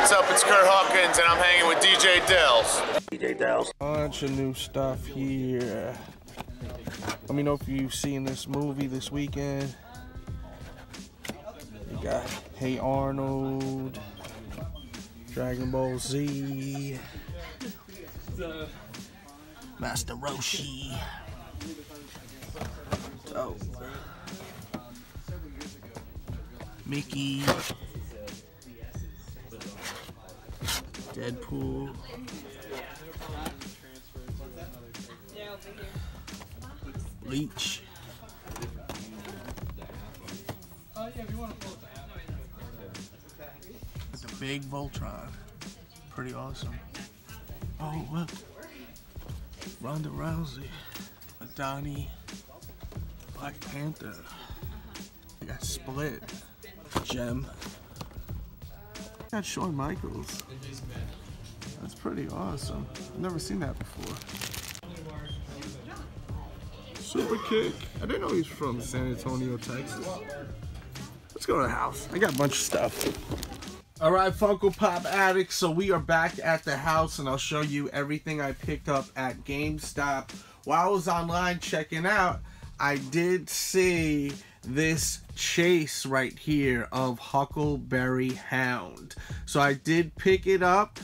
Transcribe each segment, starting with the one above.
What's up? It's Kurt Hawkins, and I'm hanging with DJ Delz. DJ Delz. Bunch of new stuff here. Let me know if you've seen this movie this weekend. You got Hey Arnold, Dragon Ball Z, Master Roshi. Oh. Mickey, Deadpool, Bleach, the big Voltron, pretty awesome. Oh look, Ronda Rousey, Donnie, Black Panther. I got Split. Gem. Got Shawn Michaels. That's pretty awesome. I've never seen that before. Super Kick. I didn't know he's from San Antonio, Texas. Let's go to the house. I got a bunch of stuff. Alright, Funko Pop addicts. So we are back at the house and I'll show you everything I picked up at Gamestop. While I was online checking out, I did see this chase right here of Huckleberry Hound. So I did pick it up,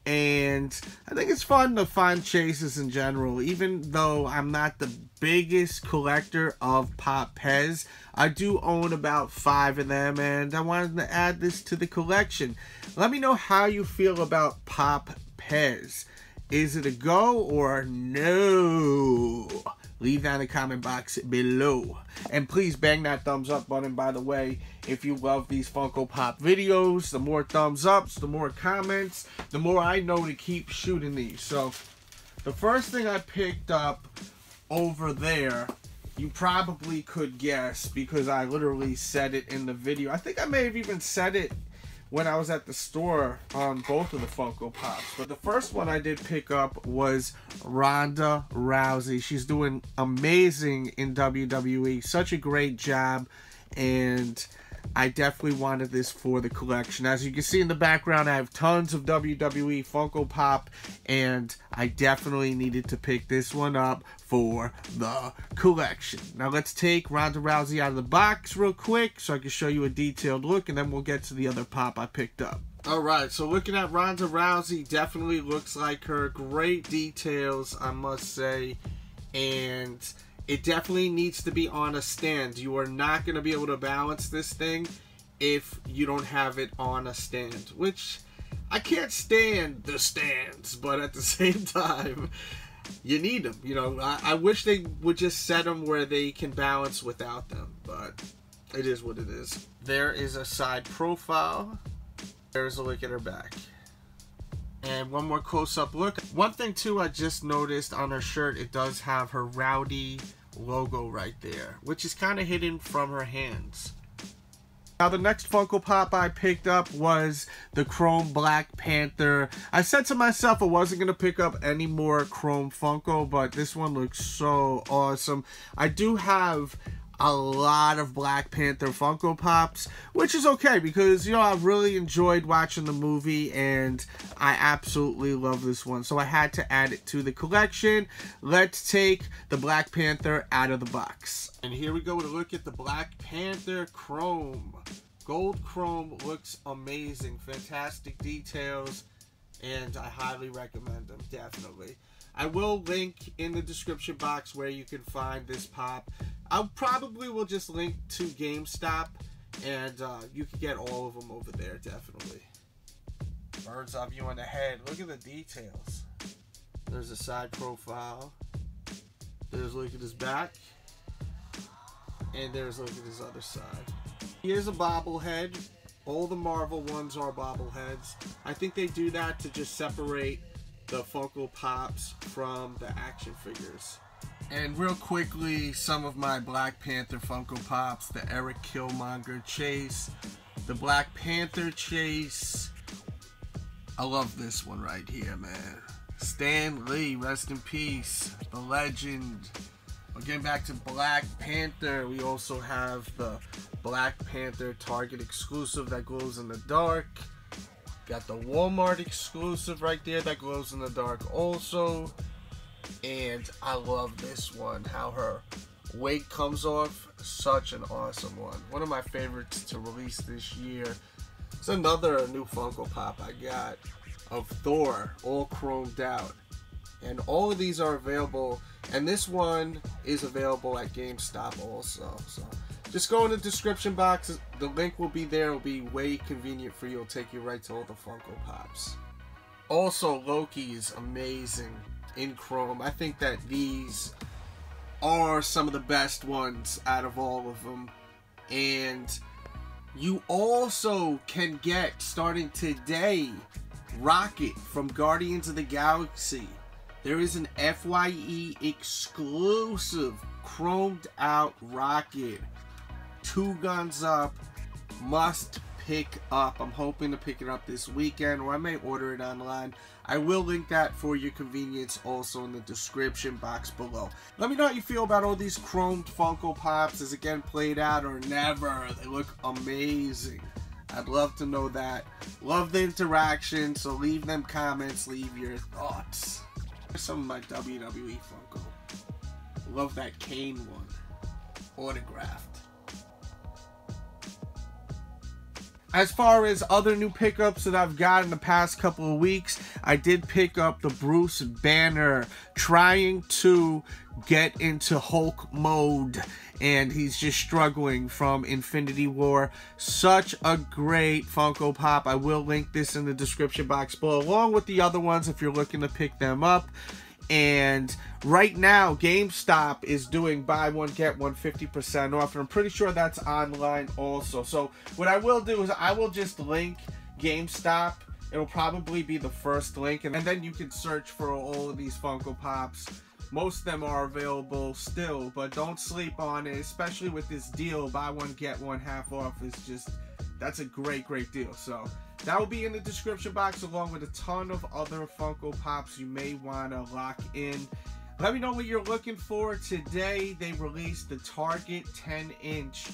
and I think it's fun to find chases in general. Even though I'm not the biggest collector of Pop Pez, I do own about 5 of them, and I wanted to add this to the collection. Let me know how you feel about Pop Pez. Is it a go or no? Leave that in the comment box below. And please bang that thumbs up button, by the way, if you love these Funko Pop videos. The more thumbs ups, the more comments, the more I know to keep shooting these. So, the first thing I picked up over there, you probably could guess because I literally said it in the video. I think I may have even said it when I was at the store on both of the Funko Pops. But the first one I did pick up was Ronda Rousey. She's doing amazing in WWE. Such a great job. And I definitely wanted this for the collection. As you can see in the background, I have tons of WWE Funko Pop. And I definitely needed to pick this one up for the collection. Now let's take Ronda Rousey out of the box real quick so I can show you a detailed look, and then we'll get to the other pop I picked up. Alright, so looking at Ronda Rousey, definitely looks like her. Great details, I must say. And it definitely needs to be on a stand. You are not going to be able to balance this thing if you don't have it on a stand. Which, I can't stand the stands, but at the same time, you need them. You know, I wish they would just set them where they can balance without them, but it is what it is. There is a side profile. There's a look at her back. And one more close-up look. One thing too, I just noticed on her shirt, it does have her Rowdy logo right there, which is kind of hidden from her hands. Now the next Funko Pop I picked up was the Chrome Black Panther. I said to myself I wasn't going to pick up any more Chrome Funko, but this one looks so awesome. I do have a lot of Black Panther Funko Pops, which is okay because, you know, I really enjoyed watching the movie and I absolutely love this one. So I had to add it to the collection. Let's take the Black Panther out of the box. And here we go to look at the Black Panther Chrome. Gold Chrome looks amazing. Fantastic details. And I highly recommend them, definitely. I will link in the description box where you can find this pop. I probably will just link to GameStop, and you can get all of them over there, definitely. Bird's eye view on the head. Look at the details. There's a side profile. There's a look at his back. And there's a look at his other side. Here's a bobblehead. All the Marvel ones are bobbleheads. I think they do that to just separate the Funko Pops from the action figures. And real quickly, some of my Black Panther Funko Pops. The Eric Killmonger chase. The Black Panther chase. I love this one right here, man. Stan Lee, rest in peace. The legend. We're getting back to Black Panther. We also have the Black Panther Target exclusive that glows in the dark. Got the Walmart exclusive right there that glows in the dark also. And I love this one, how her wig comes off. Such an awesome one. One of my favorites to release this year. It's another new Funko Pop I got of Thor, all chromed out. And all of these are available, and this one is available at Gamestop also. So just go in the description box. The link will be there. It'll be way convenient for you. It'll take you right to all the Funko Pops. Also, Loki is amazing in chrome. I think that these are some of the best ones out of all of them. And you also can get, starting today, Rocket from Guardians of the Galaxy. There is an FYE exclusive chromed out Rocket. 2 guns up. Must pick up. I'm hoping to pick it up this weekend, or I may order it online. I will link that for your convenience also in the description box below. Let me know how you feel about all these chromed Funko Pops. Is it getting played out or never? They look amazing. I'd love to know that. Love the interaction, so leave them comments, leave your thoughts. Some of my WWE Funko. Love that Kane one. Autographed. As far as other new pickups that I've got in the past couple of weeks, I did pick up the Bruce Banner, trying to get into Hulk mode, and he's just struggling from Infinity War. Such a great Funko Pop. I will link this in the description box below, along with the other ones if you're looking to pick them up. And right now, GameStop is doing buy one, get one 50% off. And I'm pretty sure that's online also. So what I will do is I will just link GameStop. It'll probably be the first link. And then you can search for all of these Funko Pops. Most of them are available still, but don't sleep on it, especially with this deal. Buy one, get one half off is just, that's a great deal. So that will be in the description box, along with a ton of other Funko Pops you may want to lock in. Let me know what you're looking for. Today, they released the Target 10-inch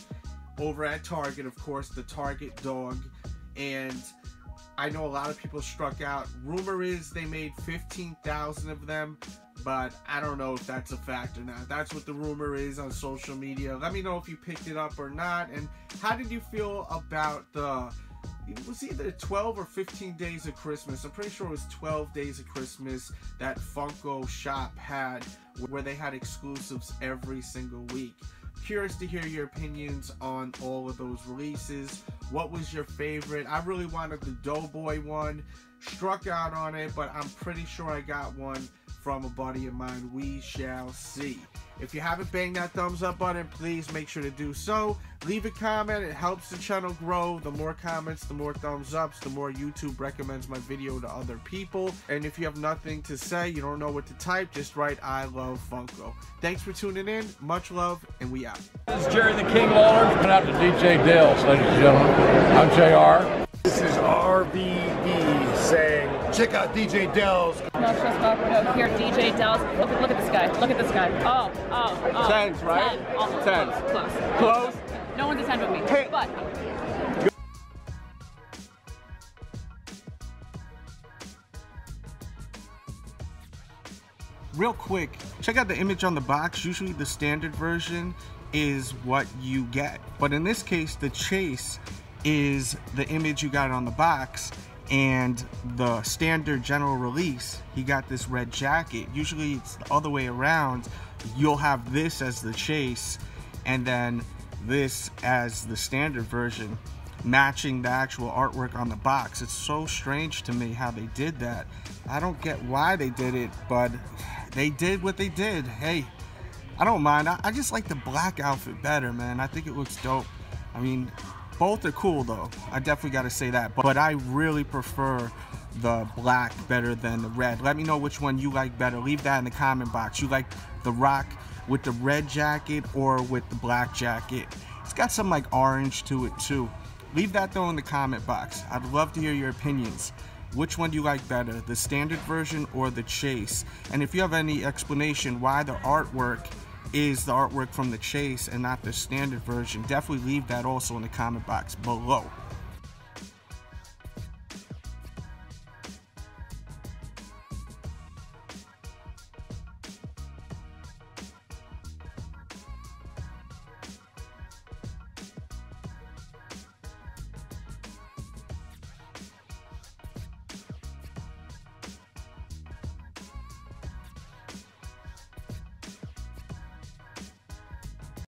over at Target, of course, the Target dog. And I know a lot of people struck out. Rumor is they made 15,000 of them, but I don't know if that's a fact or not. That's what the rumor is on social media. Let me know if you picked it up or not. And how did you feel about it was either 12 or 15 days of Christmas. I'm pretty sure it was 12 days of Christmas that Funko Shop had, where they had exclusives every single week. Curious to hear your opinions on all of those releases. What was your favorite? I really wanted the Doughboy one. Struck out on it, but I'm pretty sure I got one from a buddy of mine. We shall see. If you haven't banged that thumbs up button, please make sure to do so. Leave a comment. It helps the channel grow. The more comments, the more thumbs ups, the more YouTube recommends my video to other people. And if you have nothing to say, you don't know what to type, just write I love Funko. Thanks for tuning in. Much love, and we out. This is Jerry the King Lawler. Coming out to DJ Delz, ladies and gentlemen. I'm JR. This is RBE saying, check out DJ Delz. No, it's just awkward out here. DJ Delz. Look at this guy. Look at this guy. Oh. Tens, right? 10. Almost. Tens. Close. Close? No one's a 10 with me. Hey. But. Real quick, check out the image on the box. Usually the standard version is what you get. But in this case, the chase is the image you got on the box, and the standard general release, he got this red jacket. Usually it's the other way around. You'll have this as the chase and then this as the standard version, matching the actual artwork on the box. It's so strange to me how they did that. I don't get why they did it, but they did what they did. Hey, I don't mind. I just like the black outfit better, man. I think it looks dope. I mean, both are cool though, I definitely got to say that, but I really prefer the black better than the red. Let me know which one you like better. Leave that in the comment box. You like the Rock with the red jacket or with the black jacket? It's got some like orange to it too. Leave that though in the comment box. I'd love to hear your opinions. Which one do you like better, the standard version or the chase? And if you have any explanation why the artwork is the artwork from the chase and not the standard version, definitely leave that also in the comment box below.